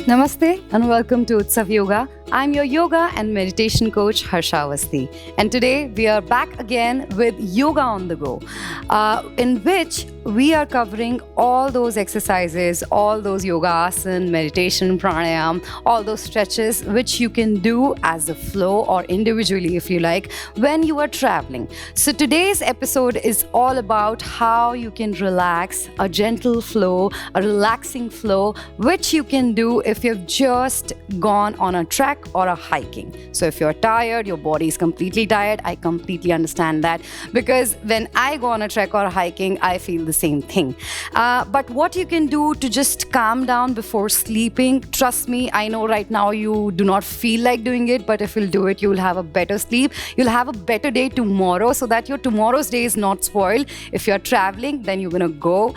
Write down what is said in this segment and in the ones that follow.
Namaste and welcome to Utsav Yoga. I'm your yoga and meditation coach Harsha Awasthi, and today we are back again with Yoga on the Go, in which we are covering all those exercises, all those yoga asana, meditation, pranayam, all those stretches which you can do as a flow or individually if you like when you are traveling. So today's episode is all about how you can relax, a gentle flow, a relaxing flow, which you can do if you've just gone on a trek or a hiking. So if you're tired, your body is completely tired, I completely understand that, because when I go on a trek or hiking, I feel the same thing. But what you can do to just calm down before sleeping, trust me, I know right now you do not feel like doing it, but if you'll do it, you'll have a better sleep, you'll have a better day tomorrow, so that your tomorrow's day is not spoiled. If you're traveling, then you're gonna go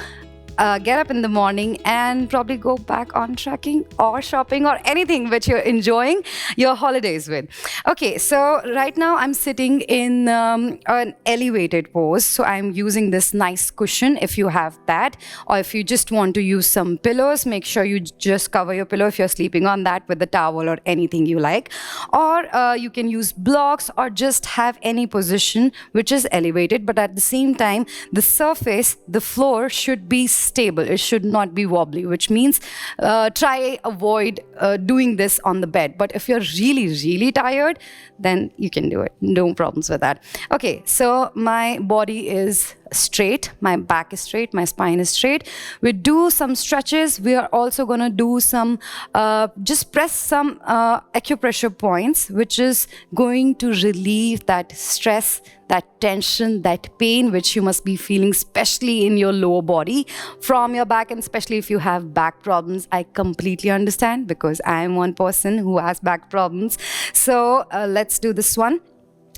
get up in the morning and probably go back on trekking or shopping or anything which you're enjoying your holidays with. Okay, so right now I'm sitting in an elevated pose. So I'm using this nice cushion if you have that, or if you just want to use some pillows, make sure you just cover your pillow if you're sleeping on that with a towel or anything you like. Or you can use blocks or just have any position which is elevated, but at the same time, the surface, the floor should be stable. It should not be wobbly, which means try avoid doing this on the bed. But if you're really tired, then you can do it. No problems with that. Okay, so my body is straight, my back is straight, my spine is straight. We do some stretches. We are also going to do some, just press some acupressure points, which is going to relieve that stress, that tension, that pain, which you must be feeling, especially in your lower body from your back, and especially if you have back problems. I completely understand, because I am one person who has back problems. So let's do this one.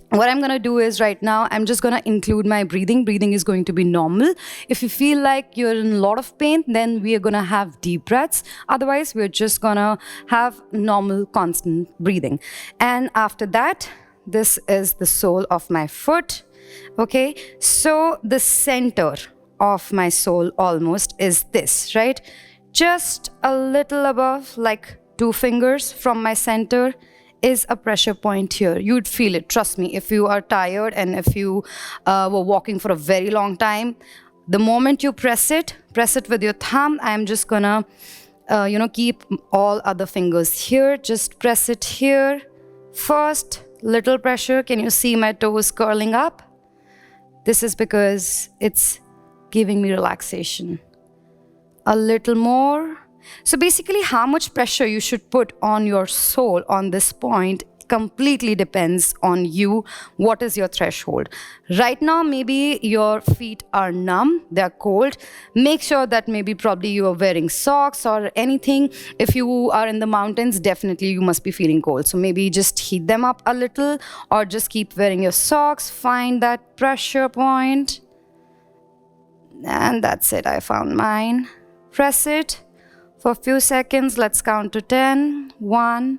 What I'm going to do is right now, I'm just going to include my breathing. Breathing is going to be normal. If you feel like you're in a lot of pain, then we are going to have deep breaths. Otherwise, we're just going to have normal, constant breathing. And after that, this is the sole of my foot. Okay, so the center of my sole almost is this, right? Just a little above, like 2 fingers from my center, is a pressure point here. You'd feel it, trust me. If you are tired and if you were walking for a very long time, the moment you press it with your thumb. I'm just gonna keep all other fingers here. Just press it here. First, little pressure. Can you see my toes curling up? This is because it's giving me relaxation. A little more. So basically, how much pressure you should put on your sole on this point completely depends on you. What is your threshold? Right now, maybe your feet are numb, they're cold. Make sure that maybe probably you are wearing socks or anything. If you are in the mountains, definitely you must be feeling cold. So maybe just heat them up a little, or just keep wearing your socks. Find that pressure point. And that's it, I found mine. Press it for a few seconds. Let's count to 10. 1,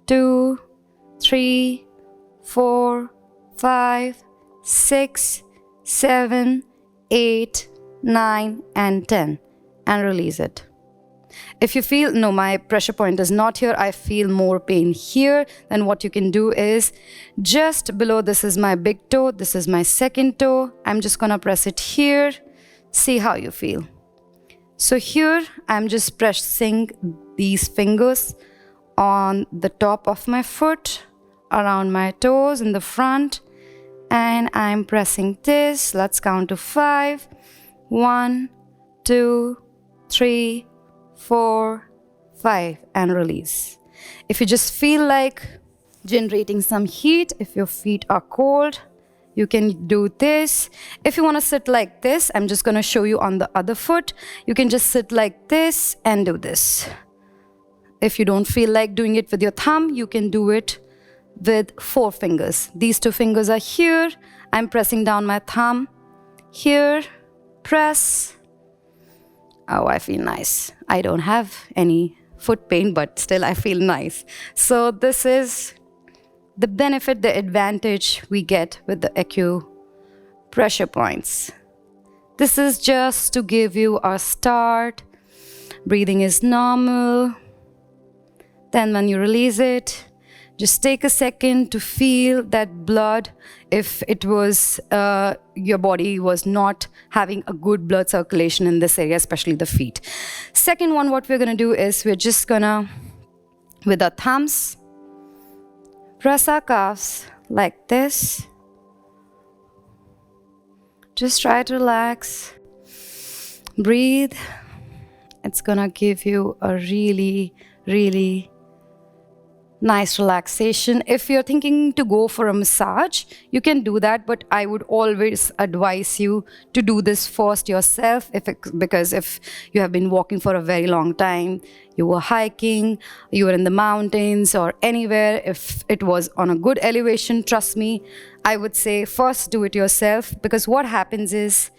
2, 3, 4, 5, 6, 7, 8, 9, and 10. And release it. If you feel, no, my pressure point is not here, I feel more pain here, then what you can do is just below, this is my big toe, this is my second toe. I'm just gonna press it here. See how you feel. So here, I'm just pressing these fingers on the top of my foot, around my toes in the front, and I'm pressing this. Let's count to 5. 1, 2, 3, 4, 5, and release. If you just feel like generating some heat, if your feet are cold, you can do this. If you want to sit like this, I'm just going to show you on the other foot. You can just sit like this and do this. If you don't feel like doing it with your thumb, you can do it with 4 fingers. These 2 fingers are here. I'm pressing down my thumb. Here, press. Oh, I feel nice. I don't have any foot pain, but still I feel nice. So this is the benefit, the advantage we get with the acupressure points. This is just to give you a start. Breathing is normal. Then when you release it, just take a second to feel that blood if it was your body was not having a good blood circulation in this area, especially the feet. Second one, what we're going to do is we're just going to, with our thumbs, press our calves like this. Just try to relax. Breathe. It's going to give you a really, really nice relaxation. If you're thinking to go for a massage, you can do that, but I would always advise you to do this first yourself because if you have been walking for a very long time, you were hiking, you were in the mountains or anywhere, if it was on a good elevation, trust me, I would say first do it yourself, because what happens is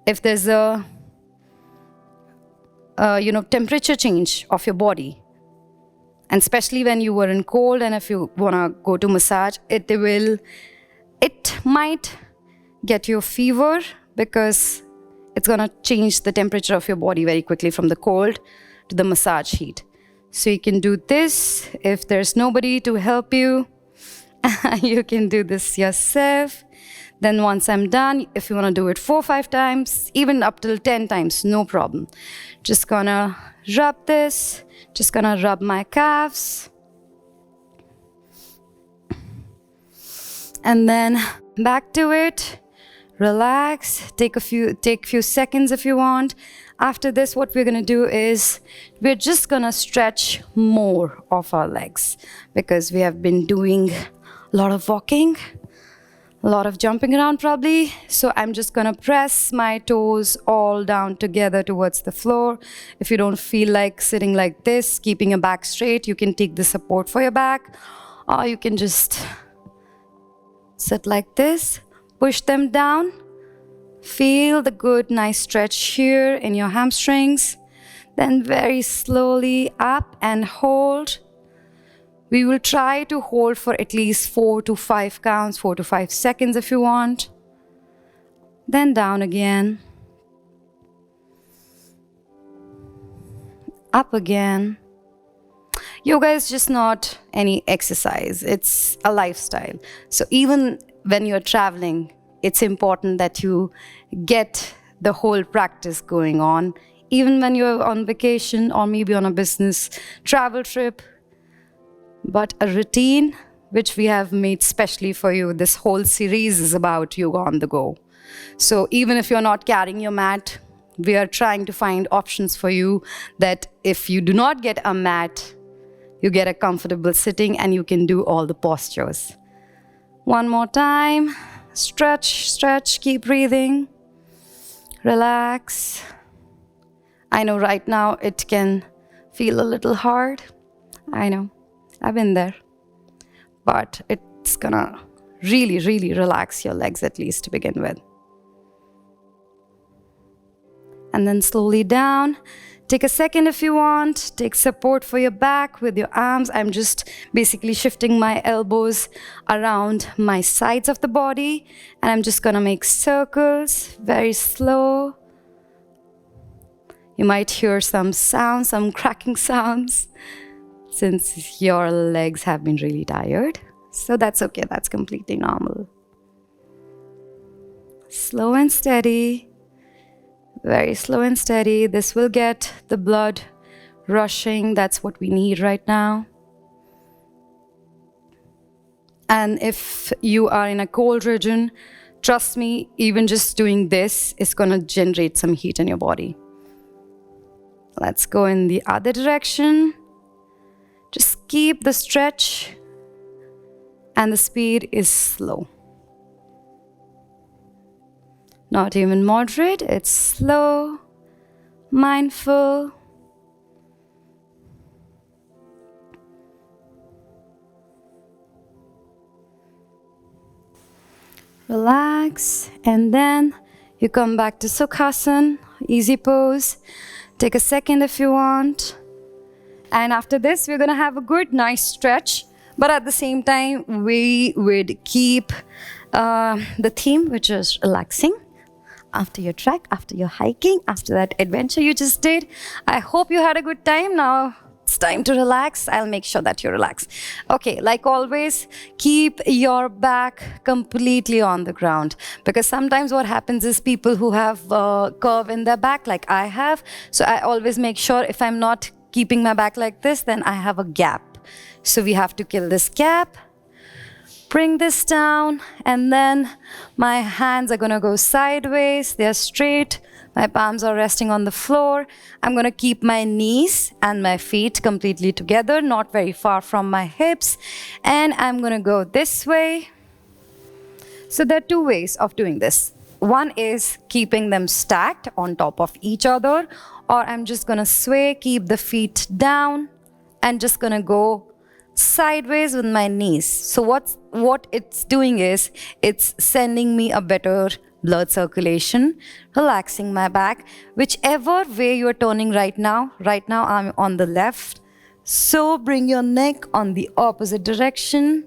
if there's a temperature change of your body, and especially when you were in cold, and if you want to go to massage, it might get you a fever because it's going to change the temperature of your body very quickly from the cold to the massage heat. So you can do this. If there's nobody to help you, you can do this yourself. Then once I'm done, if you want to do it 4 or 5 times, even up till 10 times, no problem. Just gonna rub this. Just gonna rub my calves. And then back to it. Relax. Take a few seconds if you want. After this, what we're gonna do is we're just gonna stretch more of our legs because we have been doing a lot of walking, a lot of jumping around probably. So I'm just gonna press my toes all down together towards the floor. If you don't feel like sitting like this, keeping your back straight, you can take the support for your back, or you can just sit like this, push them down. Feel the good, nice stretch here in your hamstrings. Then very slowly up and hold. We will try to hold for at least 4 to 5 counts, 4 to 5 seconds if you want. Then down again. Up again. Yoga is just not any exercise. It's a lifestyle. So even when you're traveling, it's important that you get the whole practice going on. Even when you're on vacation or maybe on a business travel trip, but a routine which we have made specially for you. This whole series is about yoga on the go. So even if you're not carrying your mat, we are trying to find options for you that if you do not get a mat, you get a comfortable sitting and you can do all the postures. One more time. Stretch, stretch, keep breathing. Relax. I know right now it can feel a little hard. I know. I've been there. But it's gonna really, really relax your legs at least to begin with. And then slowly down. Take a second if you want. Take support for your back with your arms. I'm just basically shifting my elbows around my sides of the body. And I'm just gonna make circles, very slow. You might hear some sounds, some cracking sounds, since your legs have been really tired. So that's okay, that's completely normal. Slow and steady, very slow and steady. This will get the blood rushing. That's what we need right now. And if you are in a cold region, trust me, even just doing this is gonna generate some heat in your body. Let's go in the other direction. Just keep the stretch and the speed is slow. Not even moderate, it's slow, mindful. Relax, and then you come back to Sukhasana, easy pose. Take a second if you want. And after this, we're gonna have a good, nice stretch. But at the same time, we would keep the theme, which is relaxing. After your trek, after your hiking, after that adventure you just did. I hope you had a good time. Now it's time to relax, I'll make sure that you relax. Okay, like always, keep your back completely on the ground, because sometimes what happens is people who have a curve in their back, like I have, so I always make sure if I'm not keeping my back like this, then I have a gap. So we have to kill this gap. Bring this down, and then my hands are gonna go sideways, they're straight, my palms are resting on the floor. I'm gonna keep my knees and my feet completely together, not very far from my hips, and I'm gonna go this way. So there are two ways of doing this. One is keeping them stacked on top of each other, or I'm just gonna sway, keep the feet down, and just gonna go sideways with my knees. So what it's doing is it's sending me a better blood circulation, relaxing my back. Whichever way you're turning right now I'm on the left. So bring your neck on the opposite direction.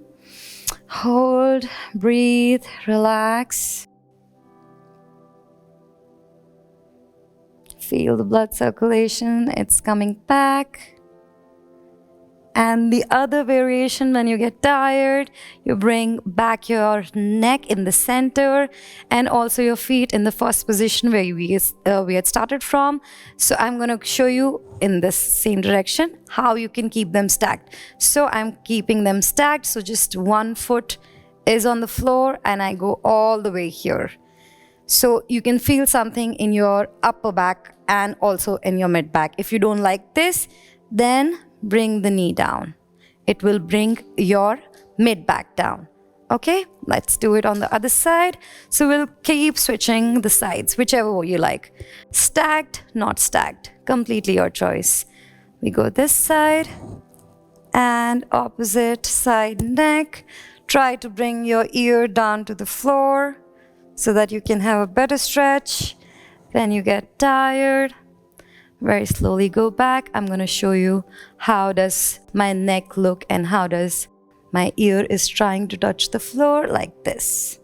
Hold, breathe, relax. Feel the blood circulation, it's coming back. And the other variation, when you get tired, you bring back your neck in the center and also your feet in the first position where we had started from. So I'm going to show you in this same direction how you can keep them stacked. So I'm keeping them stacked. So just one foot is on the floor and I go all the way here. So you can feel something in your upper back and also in your mid back. If you don't like this, then bring the knee down. It will bring your mid back down. Okay, let's do it on the other side. So we'll keep switching the sides, whichever way you like. Stacked, not stacked, completely your choice. We go this side and opposite side neck. Try to bring your ear down to the floor so that you can have a better stretch. When you get tired, very slowly go back. I'm going to show you how does my neck look and how does my ear is trying to touch the floor, like this.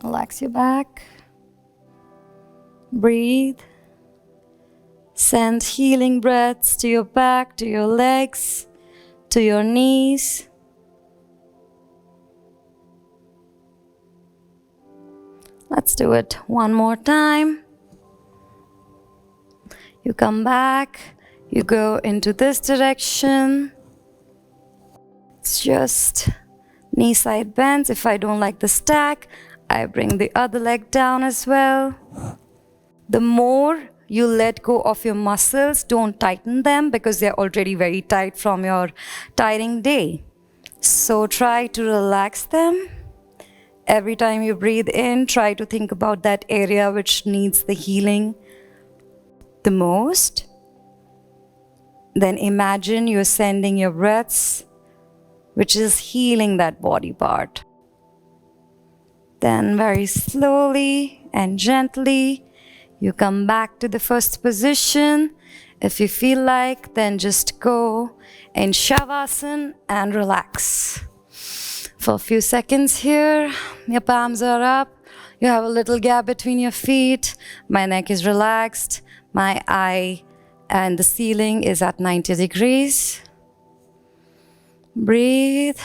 Relax your back. Breathe. Send healing breaths to your back, to your legs, to your knees. Let's do it one more time. You come back, you go into this direction. It's just knee side bends. If I don't like the stack, I bring the other leg down as well. The more you let go of your muscles, don't tighten them because they're already very tight from your tiring day. So try to relax them. Every time you breathe in, try to think about that area which needs the healing the most. Then imagine you're sending your breaths, which is healing that body part. Then very slowly and gently, you come back to the first position. If you feel like, then just go in Shavasana and relax. For a few seconds here, your palms are up. You have a little gap between your feet. My neck is relaxed. My eye and the ceiling is at 90 degrees. Breathe.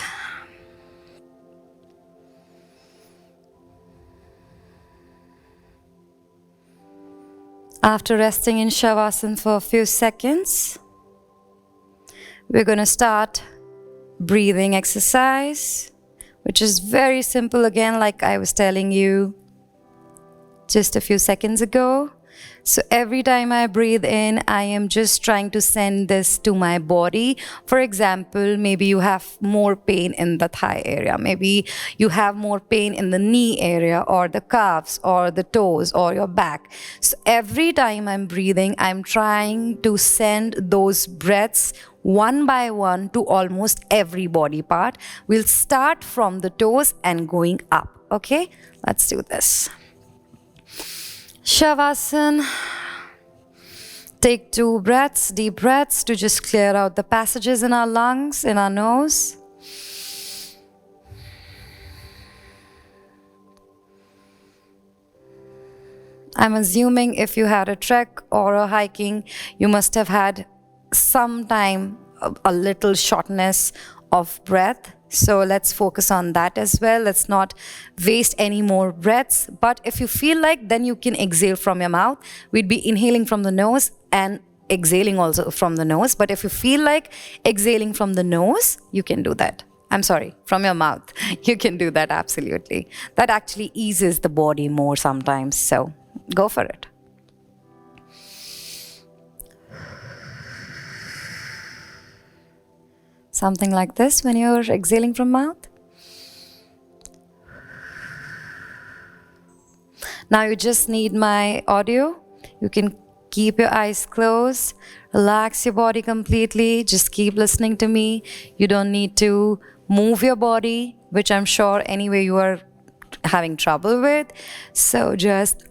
After resting in Shavasana for a few seconds, we're going to start breathing exercise, which is very simple again, like I was telling you just a few seconds ago. So every time I breathe in, I am just trying to send this to my body. For example, maybe you have more pain in the thigh area. Maybe you have more pain in the knee area or the calves or the toes or your back. So every time I'm breathing, I'm trying to send those breaths one by one to almost every body part. We'll start from the toes and going up. Okay, let's do this. Shavasana. Take 2 breaths, deep breaths, to just clear out the passages in our lungs, in our nose. I'm assuming if you had a trek or a hiking, you must have had some time, a little shortness of breath. So let's focus on that as well. Let's not waste any more breaths. But if you feel like, then you can exhale from your mouth. We'd be inhaling from the nose and exhaling also from the nose. But if you feel like exhaling from the nose, you can do that. I'm sorry, from your mouth. You can do that, absolutely. That actually eases the body more sometimes. So go for it. Something like this when you're exhaling from mouth. Now you just need my audio. You can keep your eyes closed, relax your body completely, just keep listening to me. You don't need to move your body, which I'm sure anyway you are having trouble with. So just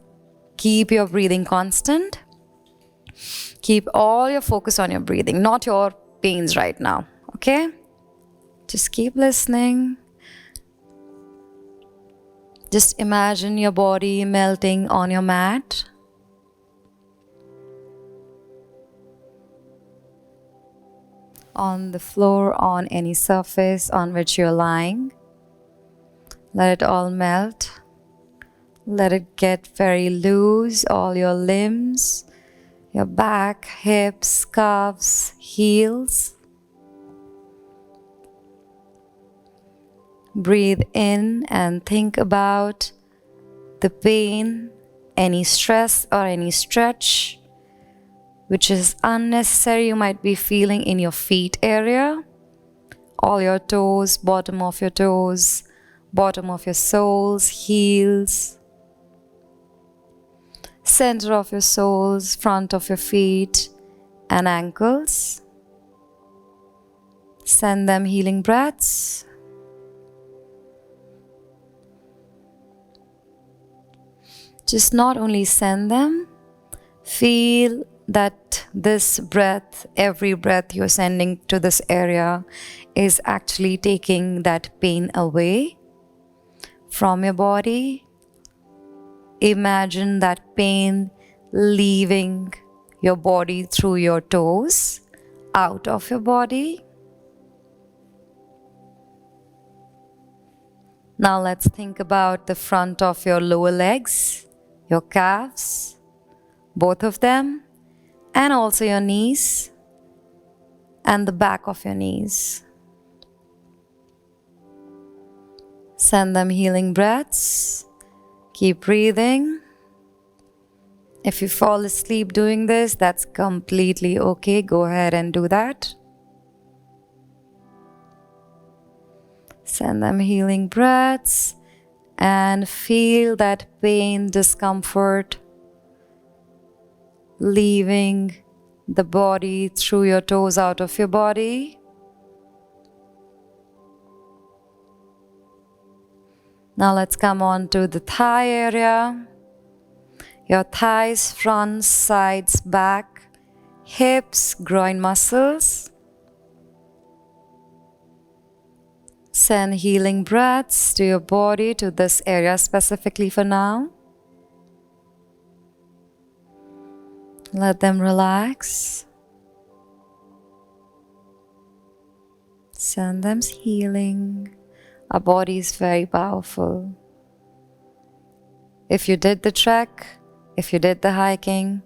keep your breathing constant. Keep all your focus on your breathing, not your pains right now, okay? Just keep listening. Just imagine your body melting on your mat. On the floor, on any surface on which you're lying. Let it all melt. Let it get very loose, all your limbs, your back, hips, calves, heels. Breathe in and think about the pain, any stress or any stretch which is unnecessary you might be feeling in your feet area, all your toes, bottom of your toes, bottom of your soles, heels, center of your soles, front of your feet and ankles. Send them healing breaths. Just not only send them, feel that this breath, every breath you're sending to this area is actually taking that pain away from your body. Imagine that pain leaving your body through your toes, out of your body. Now let's think about the front of your lower legs, your calves, both of them, and also your knees and the back of your knees. Send them healing breaths. Keep breathing. If you fall asleep doing this, that's completely okay. Go ahead and do that. Send them healing breaths and feel that pain, discomfort leaving the body through your toes out of your body. Now let's come on to the thigh area. Your thighs, front, sides, back, hips, groin muscles. Send healing breaths to your body, to this area specifically for now. Let them relax. Send them healing. Our body is very powerful. If you did the trek, if you did the hiking,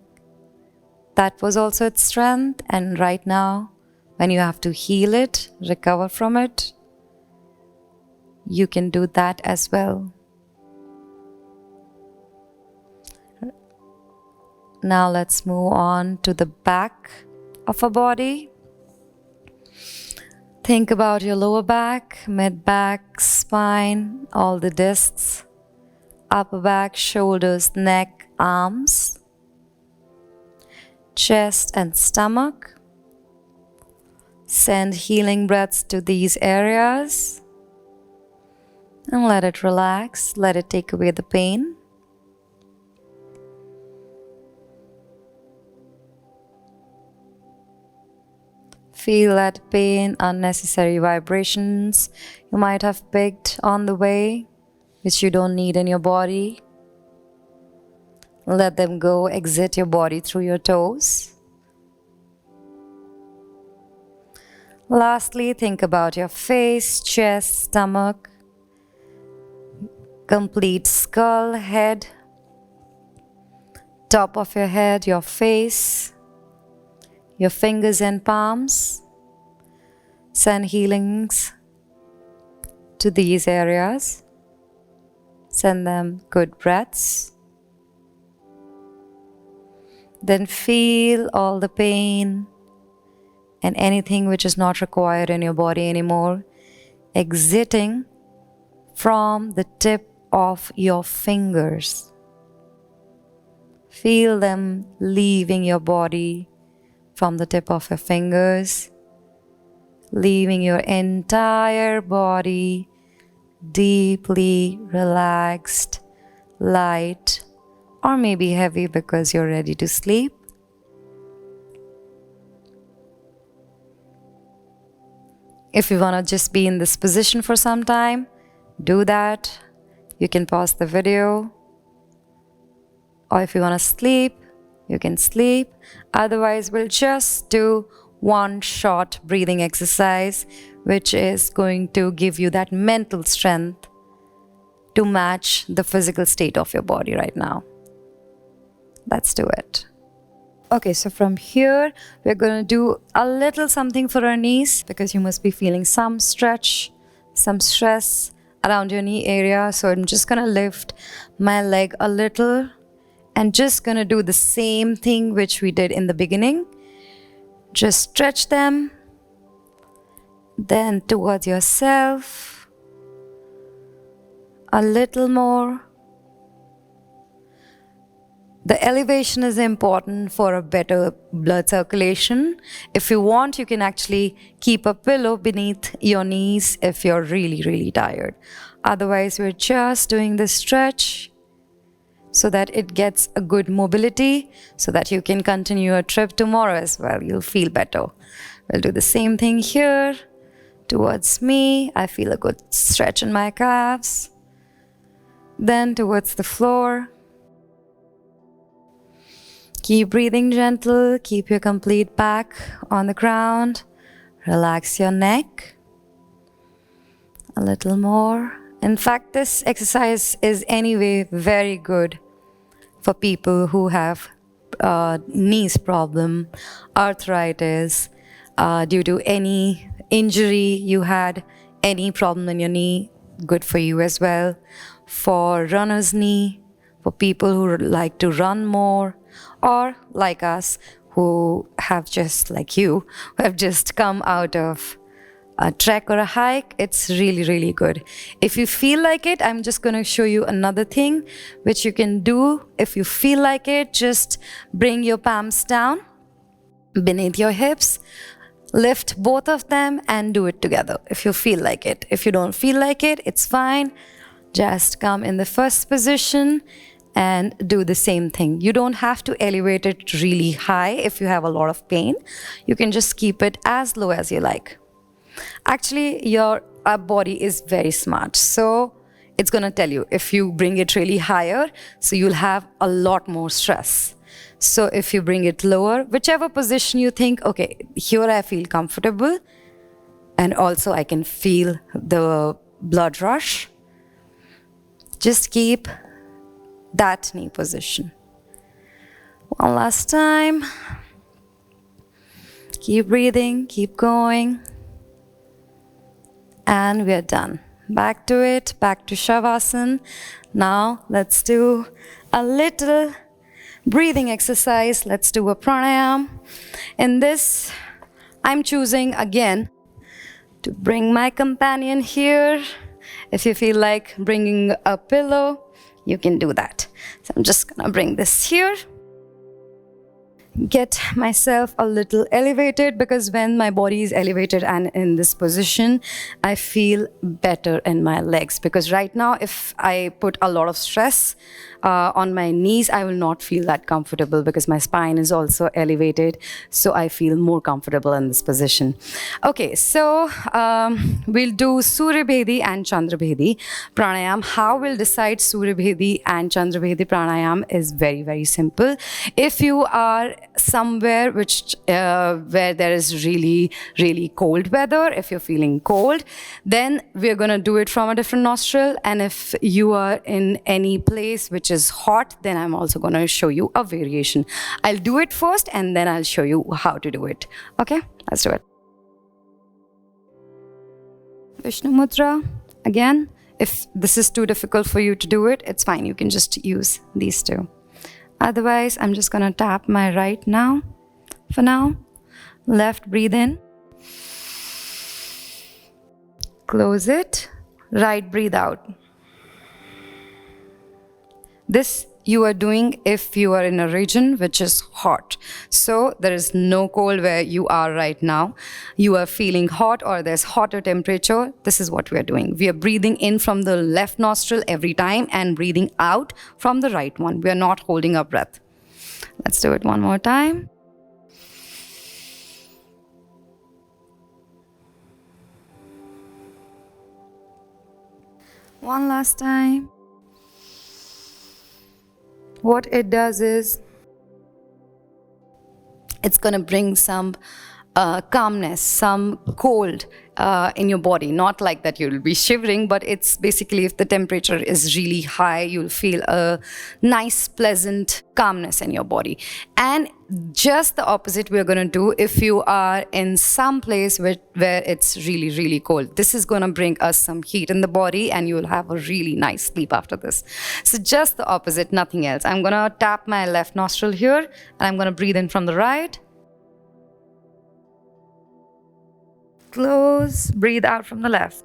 that was also its strength. And right now, when you have to heal it, recover from it, you can do that as well. Now let's move on to the back of our body. Think about your lower back, mid back, spine, all the discs, upper back, shoulders, neck, arms, chest and stomach. Send healing breaths to these areas and let it relax, let it take away the pain. Feel that pain, unnecessary vibrations you might have picked on the way, which you don't need in your body. Let them go. Exit your body through your toes. Lastly, think about your face, chest, stomach, complete skull, head, top of your head, your face, your fingers and palms. Send healings to these areas. Send them good breaths. Then feel all the pain and anything which is not required in your body anymore exiting from the tip of your fingers. Feel them leaving your body from the tip of your fingers, leaving your entire body deeply relaxed, light, or maybe heavy because you're ready to sleep. If you want to just be in this position for some time, do that. You can pause the video. Or if you want to sleep, you can sleep. Otherwise, we'll just do one short breathing exercise, which is going to give you that mental strength to match the physical state of your body right now. Let's do it. Okay, so from here, we're going to do a little something for our knees because you must be feeling some stretch, some stress around your knee area. So I'm just going to lift my leg a little and just going to do the same thing which we did in the beginning. Just stretch them, then towards yourself, a little more. The elevation is important for a better blood circulation. If you want, you can actually keep a pillow beneath your knees if you're really, really tired. Otherwise, we're just doing this stretch so that it gets a good mobility so that you can continue your trip tomorrow as well. You'll feel better. We'll do the same thing here towards me. I feel a good stretch in my calves. Then towards the floor. Keep breathing gentle. Keep your complete back on the ground. Relax your neck. A little more. In fact, this exercise is anyway very good for people who have knees problem, arthritis, due to any injury you had, any problem in your knee, good for you as well. For runner's knee, for people who like to run more, or like us who have just like you, who have just come out of a trek or a hike, it's really, really good. If you feel like it, I'm just going to show you another thing which you can do. If you feel like it, just bring your palms down beneath your hips, lift both of them and do it together if you feel like it. If you don't feel like it, it's fine. Just come in the first position and do the same thing. You don't have to elevate it really high if you have a lot of pain. You can just keep it as low as you like. Actually, your body is very smart, so it's going to tell you if you bring it really higher, so you'll have a lot more stress. So if you bring it lower, whichever position you think, okay, here I feel comfortable and also I can feel the blood rush, just keep that knee position. One last time. Keep breathing, keep going. And we're done. Back to it, back to Shavasana. Now let's do a little breathing exercise. Let's do a pranayam. In this, I'm choosing again to bring my companion here. If you feel like bringing a pillow, you can do that. So I'm just gonna bring this here. get myself a little elevated, because when my body is elevated and in this position, I feel better in my legs. Because right now, if I put a lot of stress on my knees, I will not feel that comfortable because my spine is also elevated. So I feel more comfortable in this position. Okay, so we'll do Surya Bhedi and Chandra Bhedi pranayam. How we'll decide Surya Bhedi and Chandra Bhedi pranayam is very, very simple. If you are somewhere where there is really, really cold weather, if you're feeling cold, then we're going to do it from a different nostril. And if you are in any place which is hot, then I'm also going to show you a variation. I'll do it first and then I'll show you how to do it. Okay, let's do it. Vishnu Mudra. Again, if this is too difficult for you to do it, it's fine. You can just use these two. Otherwise, I'm just going to tap my right now. For now, left, breathe in. Close it. Right, breathe out. This you are doing if you are in a region which is hot. So there is no cold where you are right now. You are feeling hot or there's hotter temperature. This is what we are doing. We are breathing in from the left nostril every time and breathing out from the right one. We are not holding our breath. Let's do it one more time. One last time. What it does is, it's going to bring some calmness, some cold in your body. Not like that you'll be shivering, but it's basically if the temperature is really high, you'll feel a nice, pleasant calmness in your body. And just the opposite we're going to do if you are in some place where it's really, really cold. This is going to bring us some heat in the body and you'll have a really nice sleep after this. So just the opposite, nothing else. I'm going to tap my left nostril here and I'm going to breathe in from the right. Close, breathe out from the left.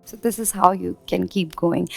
So this is how you can keep going.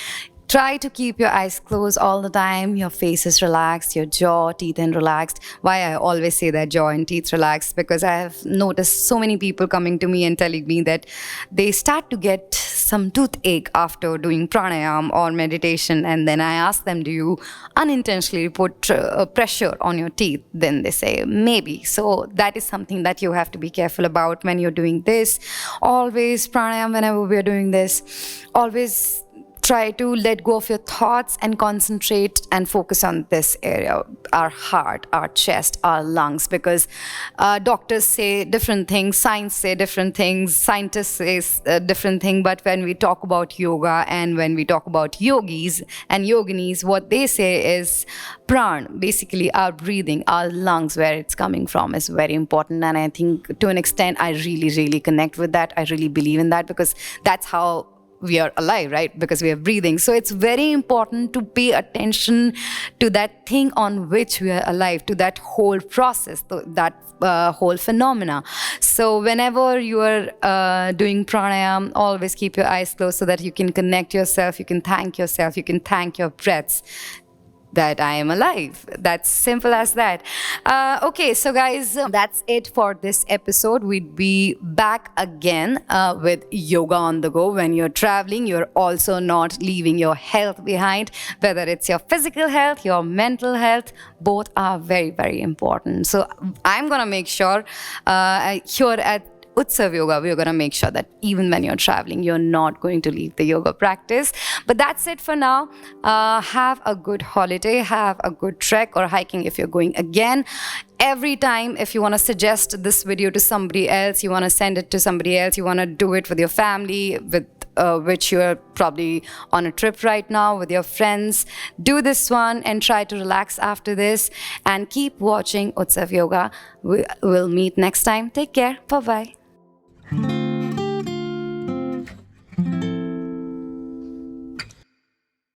Try to keep your eyes closed all the time. Your face is relaxed, your jaw, teeth and relaxed. Why I always say that jaw and teeth relaxed, because I have noticed so many people coming to me and telling me that they start to get some toothache after doing pranayam or meditation. And then I ask them, do you unintentionally put pressure on your teeth? Then they say, maybe. So that is something that you have to be careful about when you're doing this. Always pranayam, whenever we're doing this, always try to let go of your thoughts and concentrate and focus on this area, our heart, our chest, our lungs, because doctors say different things, science say different things, scientists say different things, but when we talk about yoga and when we talk about yogis and yoginis, what they say is pran, basically our breathing, our lungs, where it's coming from is very important. And I think to an extent, I really, really connect with that. I really believe in that because that's how we are alive, right? Because we are breathing. So it's very important to pay attention to that thing on which we are alive, to that whole process, that whole phenomena. So whenever you are doing pranayam, always keep your eyes closed so that you can connect yourself, you can thank yourself, you can thank your breaths that I am alive. That's simple as that. Okay, so guys, that's it for this episode. We'd be back again with yoga on the go. When you're traveling, you're also not leaving your health behind, whether it's your physical health, your mental health, both are very, very important. So I'm going to make sure here at Utsav Yoga, we're going to make sure that even when you're traveling, you're not going to leave the yoga practice. But that's it for now. Have a good holiday, have a good trek or hiking if you're going again. Every time, if you want to suggest this video to somebody else, you want to send it to somebody else, you want to do it with your family, with which you're probably on a trip right now with your friends, do this one and try to relax after this, and keep watching Utsav Yoga. We'll meet next time. Take care. Bye bye.